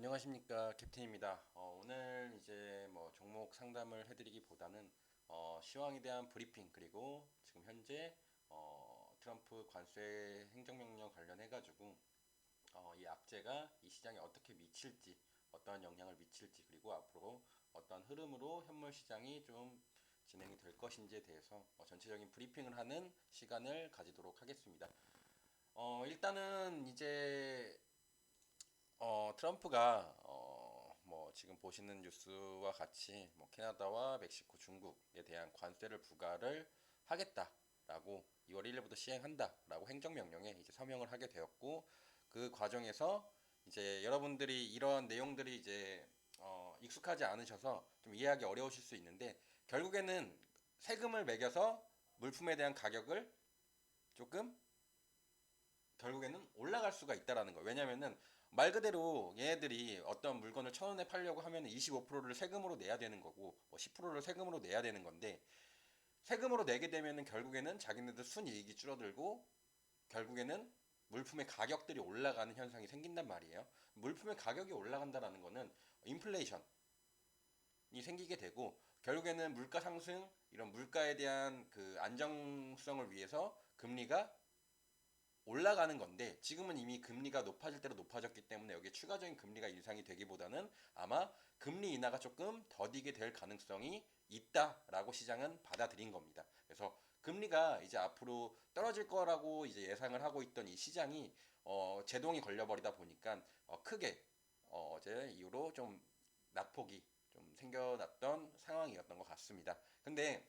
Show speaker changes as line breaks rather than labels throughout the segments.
안녕하십니까 캡틴입니다. 오늘 이제 뭐 종목 상담을 해드리기보다는 시황에 대한 브리핑 그리고 지금 현재 트럼프 관세 행정명령 관련해가지고 이 악재가 이 시장에 어떻게 미칠지 어떠한 영향을 미칠지 그리고 앞으로 어떠한 흐름으로 현물 시장이 좀 진행이 될 것인지에 대해서 전체적인 브리핑을 하는 시간을 가지도록 하겠습니다. 일단은 이제 트럼프가 뭐 지금 보시는 뉴스와 같이 뭐 캐나다와 멕시코, 중국에 대한 관세를 부과를 하겠다라고 2월 1일부터 시행한다라고 행정명령에 이제 서명을 하게 되었고 그 과정에서 이제 여러분들이 이런 내용들이 이제 익숙하지 않으셔서 좀 이해하기 어려우실 수 있는데 결국에는 세금을 매겨서 물품에 대한 가격을 조금 결국에는 올라갈 수가 있다라는 거예요. 왜냐면은 말 그대로 얘네들이 어떤 물건을 1,000원에 팔려고 하면 25%를 세금으로 내야 되는 거고 뭐 10%를 세금으로 내야 되는 건데 세금으로 내게 되면은 결국에는 자기네들 순이익이 줄어들고 결국에는 물품의 가격들이 올라가는 현상이 생긴단 말이에요. 물품의 가격이 올라간다라는 거는 인플레이션이 생기게 되고 결국에는 물가 상승 이런 물가에 대한 그 안정성을 위해서 금리가 올라가는 건데 지금은 이미 금리가 높아질 대로 높아졌기 때문에 여기에 추가적인 금리가 인상이 되기보다는 아마 금리 인하가 조금 더디게 될 가능성이 있다라고 시장은 받아들인 겁니다. 그래서 금리가 이제 앞으로 떨어질 거라고 이제 예상을 하고 있던 이 시장이 제동이 걸려버리다 보니까 크게 어제 이후로 좀 낙폭이 좀 생겨났던 상황이었던 것 같습니다. 근데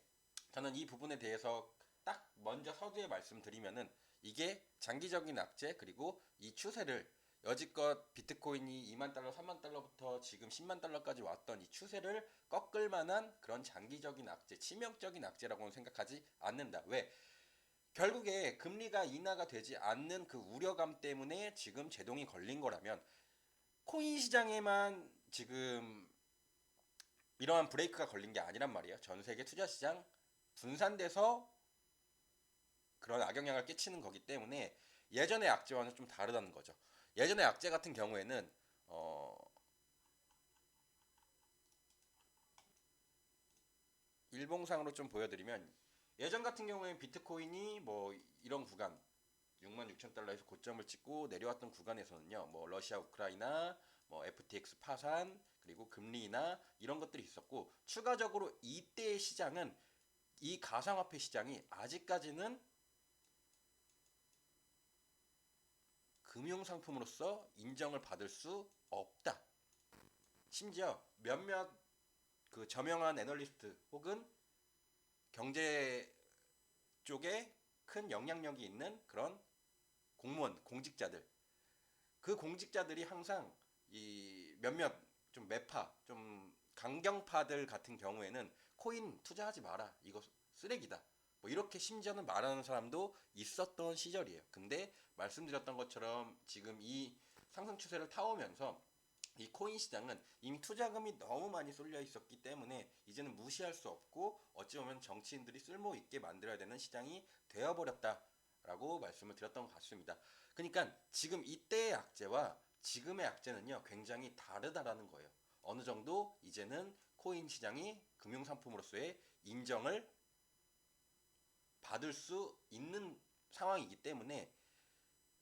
저는 이 부분에 대해서 딱 먼저 서두에 말씀드리면은 이게 장기적인 악재 그리고 이 추세를 여지껏 비트코인이 2만 달러, 3만 달러부터 지금 10만 달러까지 왔던 이 추세를 꺾을 만한 그런 장기적인 악재, 치명적인 악재라고는 생각하지 않는다. 왜? 결국에 금리가 인하가 되지 않는 그 우려감 때문에 지금 제동이 걸린 거라면 코인 시장에만 지금 이러한 브레이크가 걸린 게 아니란 말이에요. 전 세계 투자 시장 분산돼서 그런 악영향을 끼치는 거기 때문에 예전의 악재와는 좀 다르다는 거죠. 예전의 악재 같은 경우에는 일봉상으로 좀 보여드리면 예전 같은 경우에 비트코인이 뭐 이런 구간 6만 6천 달러에서 고점을 찍고 내려왔던 구간에서는요, 뭐 러시아, 우크라이나, 뭐 FTX 파산, 그리고 금리 인하 이런 것들이 있었고 추가적으로 이때의 시장은 이 가상화폐 시장이 아직까지는 금융상품으로서 인정을 받을 수 없다. 심지어 몇몇 그 저명한 애널리스트 혹은 경제 쪽에 큰 영향력이 있는 그런 공무원, 공직자들 그 공직자들이 항상 이 몇몇 좀 매파, 좀 강경파들 같은 경우에는 코인 투자하지 마라. 이거 쓰레기다. 뭐 이렇게 심지어는 말하는 사람도 있었던 시절이에요. 근데 말씀드렸던 것처럼 지금 이 상승 추세를 타오면서 이 코인 시장은 이미 투자금이 너무 많이 쏠려 있었기 때문에 이제는 무시할 수 없고 어찌 보면 정치인들이 쓸모 있게 만들어야 되는 시장이 되어버렸다라고 말씀을 드렸던 것 같습니다. 그러니까 지금 이때의 악재와 지금의 악재는요 굉장히 다르다라는 거예요. 어느 정도 이제는 코인 시장이 금융상품으로서의 인정을 받을 수 있는 상황이기 때문에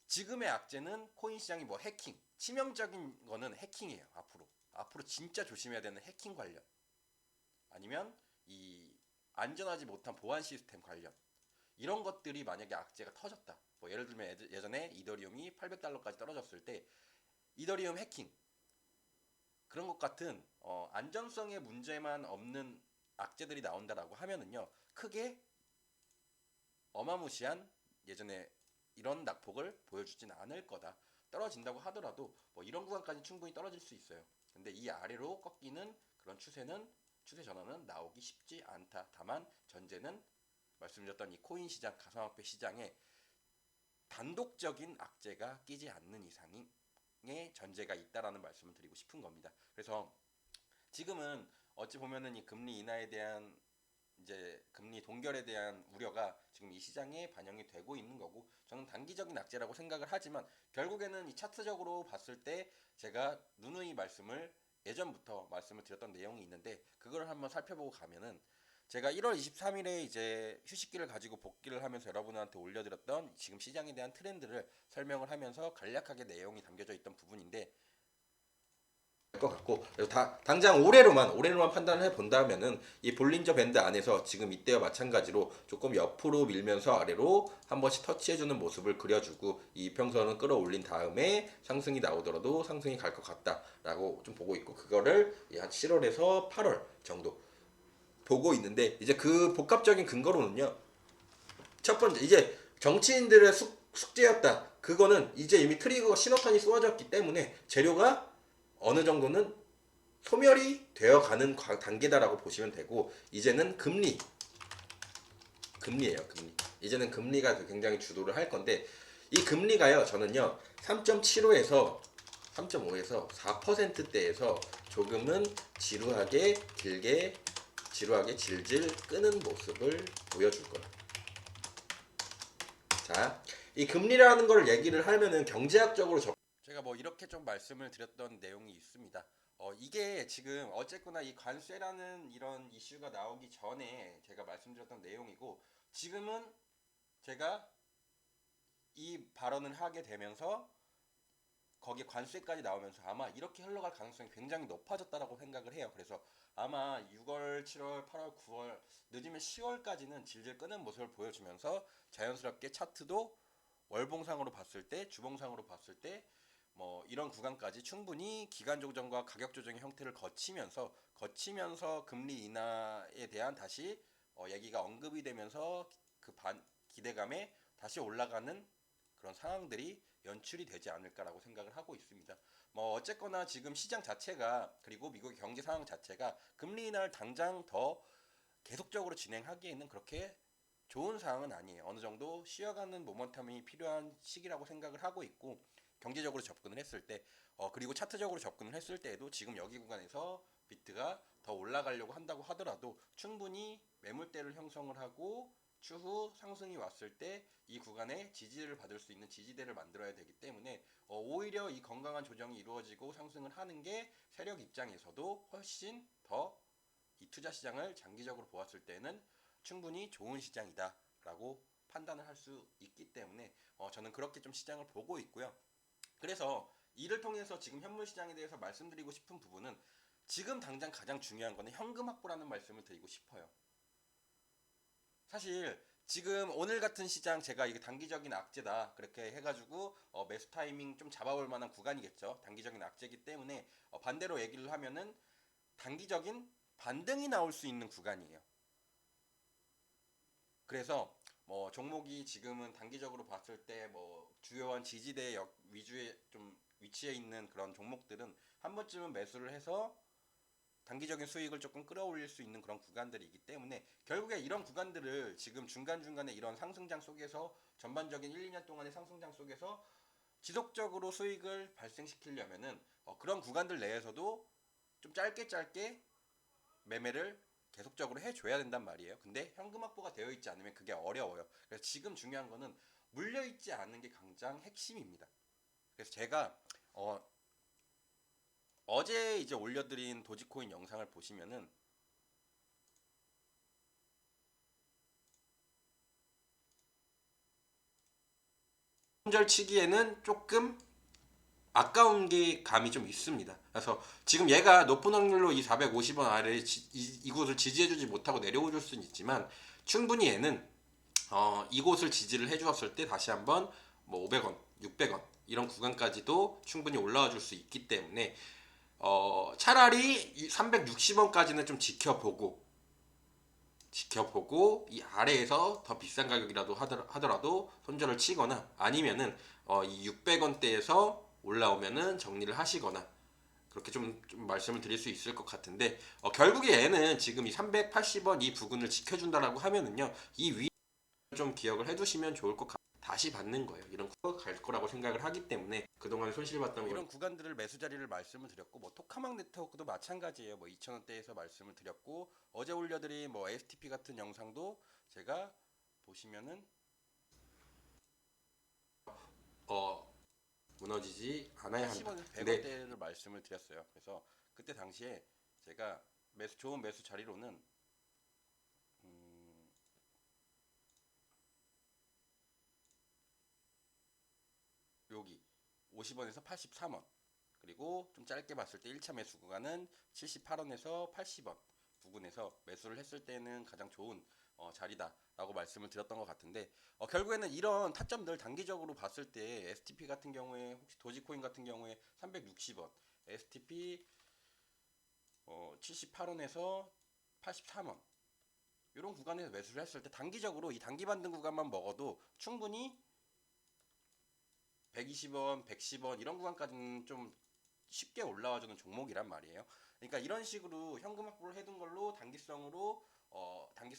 지금의 악재는 코인 시장이 뭐 해킹, 치명적인 거는 해킹이에요. 앞으로 진짜 조심해야 되는 해킹 관련 아니면 이 안전하지 못한 보안 시스템 관련 이런 것들이 만약에 악재가 터졌다. 뭐 예를 들면 예전에 이더리움이 800달러까지 떨어졌을 때 이더리움 해킹 그런 것 같은 안전성의 문제만 없는 악재들이 나온다라고 하면은요 크게 어마무시한 예전에 이런 낙폭을 보여주진 않을 거다. 떨어진다고 하더라도 뭐 이런 구간까지 충분히 떨어질 수 있어요. 근데 이 아래로 꺾이는 그런 추세 전환은 나오기 쉽지 않다. 다만 전제는 말씀드렸던 이 코인 시장, 가상화폐 시장에 단독적인 악재가 끼지 않는 이상의 전제가 있다라는 말씀을 드리고 싶은 겁니다. 그래서 지금은 어찌 보면은 이 금리 인하에 대한 이제 금리 동결에 대한 우려가 지금 이 시장에 반영이 되고 있는 거고, 저는 단기적인 악재라고 생각을 하지만 결국에는 이 차트적으로 봤을 때 제가 누누이 예전부터 말씀을 드렸던 내용이 있는데, 그걸 한번 살펴보고 가면은 제가 1월 23일에 이제 휴식기를 가지고 복귀를 하면서 여러분한테 올려드렸던 지금 시장에 대한 트렌드를 설명을 하면서 간략하게 내용이 담겨져 있던 부분인데, 것 같고, 그래서 당장 올해로만 판단을 해 본다면은 이 볼린저 밴드 안에서 지금 이때와 마찬가지로 조금 옆으로 밀면서 아래로 한 번씩 터치해주는 모습을 그려주고, 이 이평선을 끌어올린 다음에 상승이 나오더라도 상승이 갈 것 같다라고 좀 보고 있고, 그거를 한 7월에서 8월 정도 보고 있는데, 이제 그 복합적인 근거로는요, 첫 번째 이제 정치인들의 숙제였다. 그거는 이제 이미 트리거가 신호탄이 쏘아졌기 때문에 재료가 어느 정도는 소멸이 되어가는 단계다라고 보시면 되고, 이제는 금리예요. 금리. 이제는 금리가 굉장히 주도를 할 건데, 이 금리가요, 저는요 3.75에서 3.5에서 4%대에서 조금은 지루하게 질질 끄는 모습을 보여줄 거예요. 자, 이 금리라는 걸 얘기를 하면은 경제학적으로 제가 뭐 이렇게 좀 말씀을 드렸던 내용이 있습니다. 이게 지금 어쨌거나 이 관세라는 이런 이슈가 나오기 전에 제가 말씀드렸던 내용이고, 지금은 제가 이 발언을 하게 되면서 거기에 관세까지 나오면서 아마 이렇게 흘러갈 가능성이 굉장히 높아졌다라고 생각을 해요. 그래서 아마 6월, 7월, 8월, 9월, 늦으면 10월까지는 질질 끄는 모습을 보여주면서 자연스럽게 차트도 월봉상으로 봤을 때, 주봉상으로 봤을 때 뭐 이런 구간까지 충분히 기간 조정과 가격 조정의 형태를 거치면서 금리 인하에 대한 다시 얘기가 언급이 되면서 그 기대감에 다시 올라가는 그런 상황들이 연출이 되지 않을까라고 생각을 하고 있습니다. 뭐 어쨌거나 지금 시장 자체가, 그리고 미국의 경제 상황 자체가 금리 인하를 당장 더 계속적으로 진행하기에는 그렇게 좋은 상황은 아니에요. 어느 정도 쉬어가는 모멘텀이 필요한 시기라고 생각을 하고 있고, 경제적으로 접근을 했을 때, 그리고 차트적으로 접근을 했을 때에도 지금 여기 구간에서 비트가 더 올라가려고 한다고 하더라도 충분히 매물대를 형성을 하고 추후 상승이 왔을 때 이 구간에 지지를 받을 수 있는 지지대를 만들어야 되기 때문에 오히려 이 건강한 조정이 이루어지고 상승을 하는 게 세력 입장에서도 훨씬 더 이 투자 시장을 장기적으로 보았을 때는 충분히 좋은 시장이다 라고 판단을 할 수 있기 때문에 저는 그렇게 좀 시장을 보고 있고요. 그래서 이를 통해서 지금 현물 시장에 대해서 말씀드리고 싶은 부분은, 지금 당장 가장 중요한 거는 현금 확보라는 말씀을 드리고 싶어요. 사실 지금 오늘 같은 시장, 제가 이게 단기적인 악재다 그렇게 해가지고 매수 타이밍 좀 잡아볼 만한 구간이겠죠. 단기적인 악재이기 때문에 반대로 얘기를 하면은 단기적인 반등이 나올 수 있는 구간이에요. 그래서 뭐 종목이 지금은 단기적으로 봤을 때 뭐 주요한 지지대 위주에 좀 위치해 있는 그런 종목들은 한 번쯤은 매수를 해서 단기적인 수익을 조금 끌어올릴 수 있는 그런 구간들이기 때문에, 결국에 이런 구간들을 지금 중간중간에 이런 상승장 속에서, 전반적인 1, 2년 동안의 상승장 속에서 지속적으로 수익을 발생시키려면은 그런 구간들 내에서도 좀 짧게 매매를 계속적으로 해줘야 된단 말이에요. 근데 현금 확보가 되어 있지 않으면 그게 어려워요. 그래서 지금 중요한 거는 물려있지 않는 게 가장 핵심입니다. 그래서 제가 어제 이제 올려드린 도지코인 영상을 보시면은 손절치기에는 조금 아까운 게 감이 좀 있습니다. 그래서 지금 얘가 높은 확률로 이 450원 아래에 이곳을 지지해주지 못하고 내려올 수는 있지만, 충분히 얘는 이곳을 지지를 해주었을 때 다시 한번 뭐 500원, 600원 이런 구간까지도 충분히 올라와 줄 수 있기 때문에 차라리 360원까지는 좀 지켜보고 이 아래에서 더 비싼 가격이라도 하더라도 손절을 치거나, 아니면은 이 600원대에서 올라오면은 정리를 하시거나, 그렇게 좀 말씀을 드릴 수 있을 것 같은데, 결국에 얘는 지금 이 380원 이 부근을 지켜준다라고 하면은요, 이 위 좀 기억을 해두시면 좋을 것 같아요.
다시 받는 거예요. 이런 구가 갈 거라고 생각을 하기 때문에 그동안 손실봤던 걸
이런 구간들을 매수 자리를 말씀을 드렸고, 뭐 토카막 네트워크도 마찬가지예요. 뭐 2,000원대에서 말씀을 드렸고, 어제 올려드린 뭐 STP 같은 영상도 제가 보시면은
어, 무너지지 않아야 한다.
80원에서
근데
100원대를 말씀을 드렸어요. 그래서 그때 당시에 제가 좋은 매수 자리로는 음, 여기 50원에서 83원, 그리고 좀 짧게 봤을 때 1차 매수 구간은 78원에서 80원 부근에서 매수를 했을 때는 가장 좋은 자리다라고 말씀을 드렸던 것 같은데, 결국에는 이런 타점들 단기적으로 봤을 때 STP 같은 경우에, 혹시 도지코인 같은 경우에 360원, STP 78원에서 83원 이런 구간에서 매수를 했을 때 단기적으로 이 단기 반등 구간만 먹어도 충분히 120원, 110원 이런 구간까지는 좀 쉽게 올라와주는 종목이란 말이에요. 그러니까 이런 식으로 현금 확보를 해둔 걸로 단기성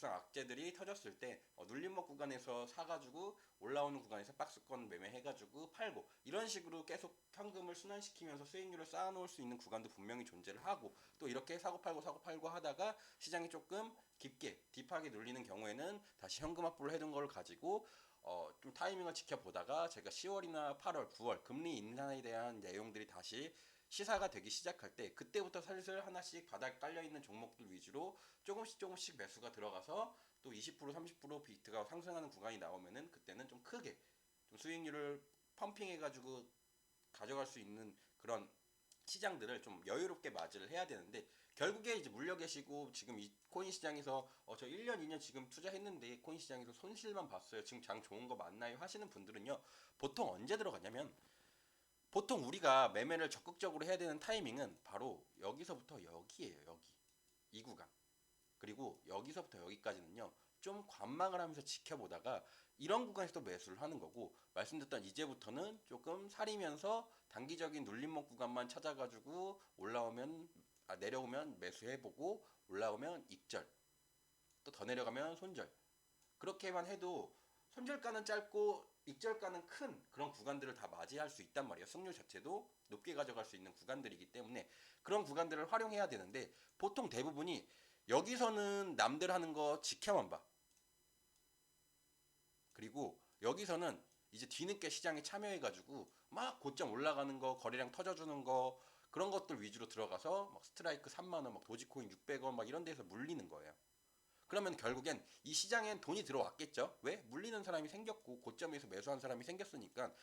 악재들이 터졌을 때 눌림목 구간에서 사가지고 올라오는 구간에서 박스권 매매해가지고 팔고, 이런 식으로 계속 현금을 순환시키면서 수익률을 쌓아놓을 수 있는 구간도 분명히 존재를 하고, 또 이렇게 사고 팔고 하다가 시장이 조금 깊게 딥하게 눌리는 경우에는 다시 현금 확보를 해둔 걸 가지고 좀 타이밍을 지켜보다가 제가 10월이나 8월, 9월 금리 인하에 대한 내용들이 다시 시사가 되기 시작할 때, 그때부터 슬슬 하나씩 바닥 깔려있는 종목들 위주로 조금씩 매수가 들어가서 또 20% 30% 비트가 상승하는 구간이 나오면은 그때는 좀 크게 좀 수익률을 펌핑해가지고 가져갈 수 있는 그런 시장들을 좀 여유롭게 맞이를 해야 되는데, 결국에 이제 물려 계시고 지금 이 코인 시장에서 저 1년 2년 지금 투자했는데 코인 시장에서 손실만 봤어요, 지금 장 좋은 거 맞나요 하시는 분들은요, 보통 언제 들어가냐면, 보통 우리가 매매를 적극적으로 해야 되는 타이밍은 바로 여기서부터 여기에요. 여기 이 구간, 그리고 여기서부터 여기까지는요 좀 관망을 하면서 지켜보다가 이런 구간에서 또 매수를 하는 거고, 말씀드렸던 이제부터는 조금 사리면서 단기적인 눌림목 구간만 찾아가지고 내려오면 매수해보고, 올라오면 익절, 또 더 내려가면 손절, 그렇게만 해도 손절가는 짧고 익절가는 큰 그런 구간들을 다 맞이할 수 있단 말이에요. 승률 자체도 높게 가져갈 수 있는 구간들이기 때문에 그런 구간들을 활용해야 되는데, 보통 대부분이 여기서는 남들 하는 거 지켜만 봐. 그리고 여기서는 이제 뒤늦게 시장에 참여해가지고 막 고점 올라가는 거, 거래량 터져주는 거, 그런 것들 위주로 들어가서 막 스트라이크 3만원, 막 도지코인 600원 막 이런 데서 물리는 거예요. 그러면 결국엔 이 시장엔 돈이 들어왔겠죠. 왜? 물리는 사람이 생겼고 고점에서 매수한 사람이 생겼으니까.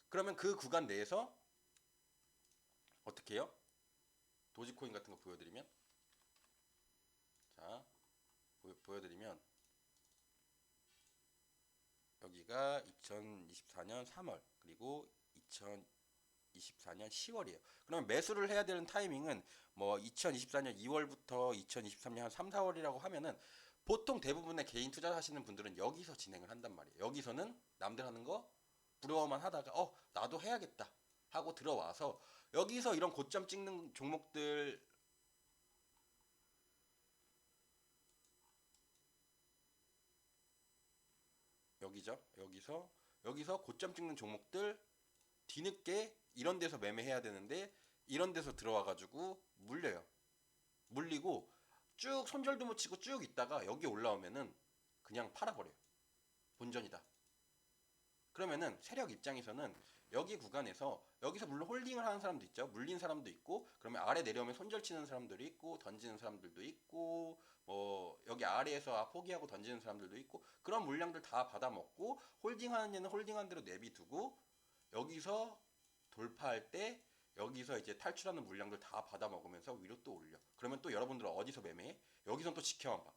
그러면 그 구간 내에서 어떻게 해요? 도지코인 같은 거 보여드리면, 자 보여드리면 여기가 2024년 3월, 그리고 2024년 10월이에요. 그러면 매수를 해야 되는 타이밍은 뭐 2024년 2월부터 2023년 한 3, 4월이라고 하면은, 보통 대부분의 개인 투자하시는 분들은 여기서 진행을 한단 말이에요. 여기서는 남들 하는 거 부러워만 하다가 나도 해야겠다 하고 들어와서 여기서 이런 고점 찍는 종목들, 여기죠. 여기서 고점 찍는 종목들 뒤늦게 이런 데서 매매해야 되는데, 이런 데서 들어와 가지고 물려요. 물리고 쭉 손절도 못 치고 쭉 있다가 여기 올라오면은 그냥 팔아버려요. 본전이다. 그러면은 세력 입장에서는 여기 구간에서, 여기서 물론 홀딩을 하는 사람도 있죠. 물린 사람도 있고, 그러면 아래 내려오면 손절 치는 사람들이 있고, 던지는 사람들도 있고, 뭐 여기 아래에서 포기하고 던지는 사람들도 있고, 그런 물량들 다 받아먹고 홀딩하는 얘는 홀딩한 대로 내비두고, 여기서 돌파할 때 여기서 이제 탈출하는 물량들 다 받아먹으면서 위로 또 올려. 그러면 또 여러분들은 어디서 매매해? 여기선 또 지켜만 봐.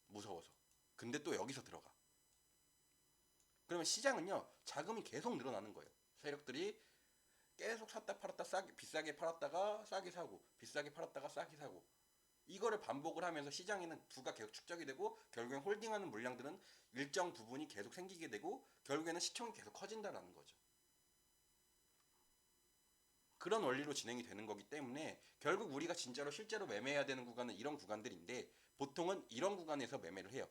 무서워서. 근데 또 여기서 들어가. 그러면 시장은요 자금이 계속 늘어나는 거예요. 세력들이 계속 샀다 팔았다, 비싸게 팔았다가 싸게 사고, 비싸게 팔았다가 싸게 사고, 이거를 반복을 하면서 시장에는 부가 계속 축적이 되고, 결국엔 홀딩하는 물량들은 일정 부분이 계속 생기게 되고, 결국에는 시총이 계속 커진다라는 거죠. 그런 원리로 진행이 되는 거기 때문에 결국 우리가 진짜로 실제로 매매해야 되는 구간은 이런 구간들인데, 보통은 이런 구간에서 매매를 해요.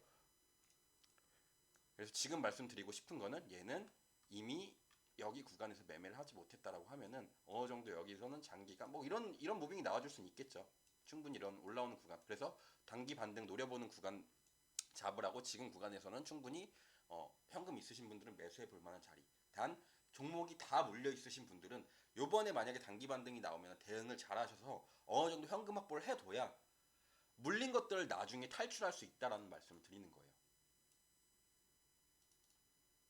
그래서 지금 말씀드리고 싶은 거는 얘는 이미 여기 구간에서 매매를 하지 못했다라고 하면은 어느 정도 여기서는 장기가 뭐 이런 무빙이 나와줄 수는 있겠죠. 충분히 이런 올라오는 구간. 그래서 단기 반등 노려보는 구간 잡으라고 지금 구간에서는 충분히 현금 있으신 분들은 매수해 볼 만한 자리. 단 종목이 다 물려 있으신 분들은 요번에 만약에 단기 반등이 나오면 대응을 잘 하셔서 어느 정도 현금 확보를 해둬야 물린 것들을 나중에 탈출할 수 있다라는 말씀을 드리는 거예요.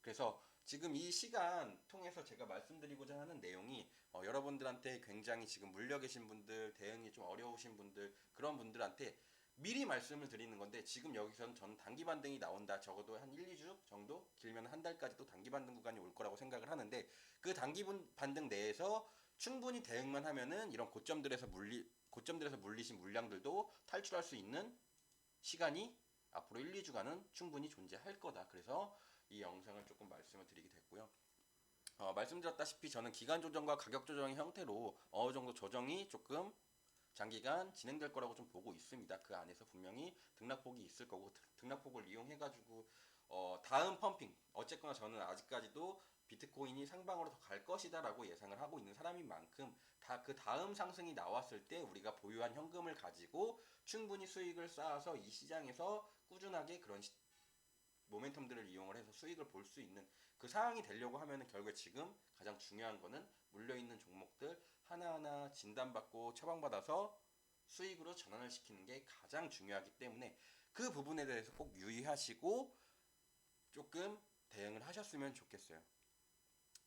그래서 지금 이 시간 통해서 제가 말씀드리고자 하는 내용이 여러분들한테 굉장히 지금 물려 계신 분들, 대응이 좀 어려우신 분들, 그런 분들한테 미리 말씀을 드리는 건데, 지금 여기서는 저는 단기 반등이 나온다. 적어도 한 1, 2주 정도, 길면 한 달까지도 단기 반등 구간이 올 거라고 생각을 하는데, 그 단기 반등 내에서 충분히 대응만 하면은 이런 고점들에서 물리신 물량들도 탈출할 수 있는 시간이 앞으로 1, 2주간은 충분히 존재할 거다. 그래서 이 영상을 조금 말씀을 드리게 됐고요. 말씀드렸다시피 저는 기간 조정과 가격 조정의 형태로 어느 정도 조정이 조금 장기간 진행될 거라고 좀 보고 있습니다. 그 안에서 분명히 등락폭이 있을 거고, 등락폭을 이용해가지고 다음 펌핑, 어쨌거나 저는 아직까지도 비트코인이 상방으로 더 갈 것이다라고 예상을 하고 있는 사람인 만큼 그 다음 상승이 나왔을 때 우리가 보유한 현금을 가지고 충분히 수익을 쌓아서 이 시장에서 꾸준하게 그런 모멘텀들을 이용을 해서 수익을 볼 수 있는 그 상황이 되려고 하면은 결국에 지금 가장 중요한 거는 물려있는 종목들 하나하나 진단받고 처방받아서 수익으로 전환을 시키는 게 가장 중요하기 때문에 그 부분에 대해서 꼭 유의하시고 조금 대응을 하셨으면 좋겠어요.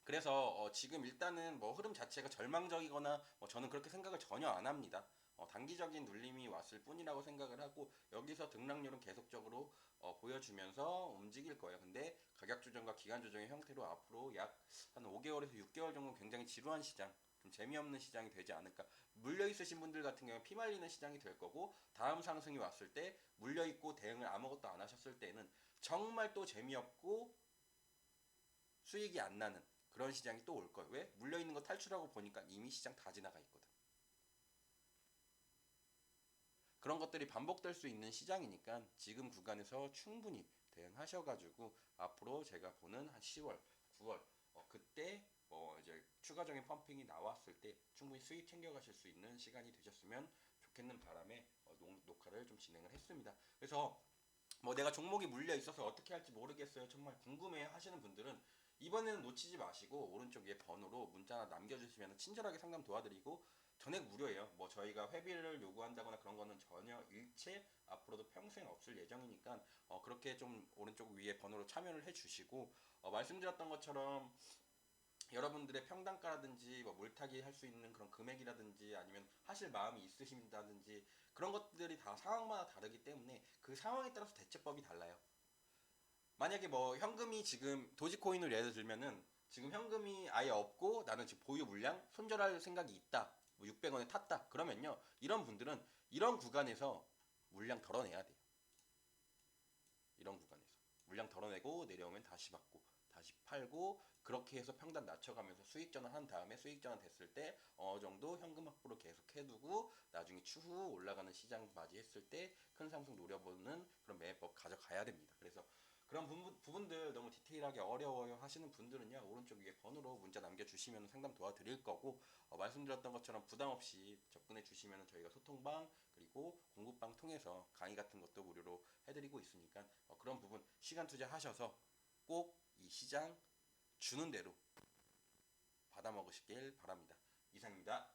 그래서 지금 일단은 뭐 흐름 자체가 절망적이거나 저는 그렇게 생각을 전혀 안 합니다. 단기적인 눌림이 왔을 뿐이라고 생각을 하고 여기서 등락률은 계속적으로 보여주면서 움직일 거예요. 근데 가격 조정과 기간 조정의 형태로 앞으로 약 한 5개월에서 6개월 정도 굉장히 지루한 시장, 좀 재미없는 시장이 되지 않을까. 물려 있으신 분들 같은 경우는 피말리는 시장이 될 거고, 다음 상승이 왔을 때 물려 있고 대응을 아무것도 안 하셨을 때는 정말 또 재미없고 수익이 안 나는 그런 시장이 또 올 거예요. 왜? 물려 있는 거 탈출하고 보니까 이미 시장 다 지나가 있거든. 그런 것들이 반복될 수 있는 시장이니까 지금 구간에서 충분히 대응하셔가지고 앞으로 제가 보는 한 10월, 9월 그때 이제 추가적인 펌핑이 나왔을 때 충분히 수익 챙겨가실 수 있는 시간이 되셨으면 좋겠는 바람에 녹화를 좀 진행을 했습니다. 그래서 내가 종목이 물려 있어서 어떻게 할지 모르겠어요. 정말 궁금해 하시는 분들은 이번에는 놓치지 마시고 오른쪽 위에 번호로 문자 남겨주시면 친절하게 상담 도와드리고 전액 무료예요. 저희가 회비를 요구한다거나 그런 거는 전혀 일체 앞으로도 평생 없을 예정이니까 그렇게 좀 오른쪽 위에 번호로 참여를 해주시고 말씀드렸던 것처럼 여러분들의 평단가라든지 물타기 할 수 있는 그런 금액이라든지 아니면 하실 마음이 있으신다든지 그런 것들이 다 상황마다 다르기 때문에 그 상황에 따라서 대처법이 달라요. 만약에 현금이 지금 도지코인을 예를 들면은 지금 현금이 아예 없고 나는 지금 보유 물량 손절할 생각이 있다. 600원에 탔다. 그러면요. 이런 분들은 이런 구간에서 물량 덜어내야 돼요. 이런 구간에서. 물량 덜어내고 내려오면 다시 받고 다시 팔고 그렇게 해서 평단 낮춰가면서 수익 전환한 다음에 수익 전환 됐을 때 어느 정도 현금 확보를 계속 해두고 나중에 추후 올라가는 시장 맞이했을 때 큰 상승 노려보는 그런 매매법 가져가야 됩니다. 그래서 그런 부분들 너무 디테일하게 어려워요 하시는 분들은요 오른쪽 위에 번호로 문자 남겨주시면 상담 도와드릴 거고 말씀드렸던 것처럼 부담 없이 접근해 주시면 저희가 소통방 그리고 공부방 통해서 강의 같은 것도 무료로 해드리고 있으니까 그런 부분 시간 투자하셔서 꼭 이 시장 주는 대로 받아 먹으시길 바랍니다. 이상입니다.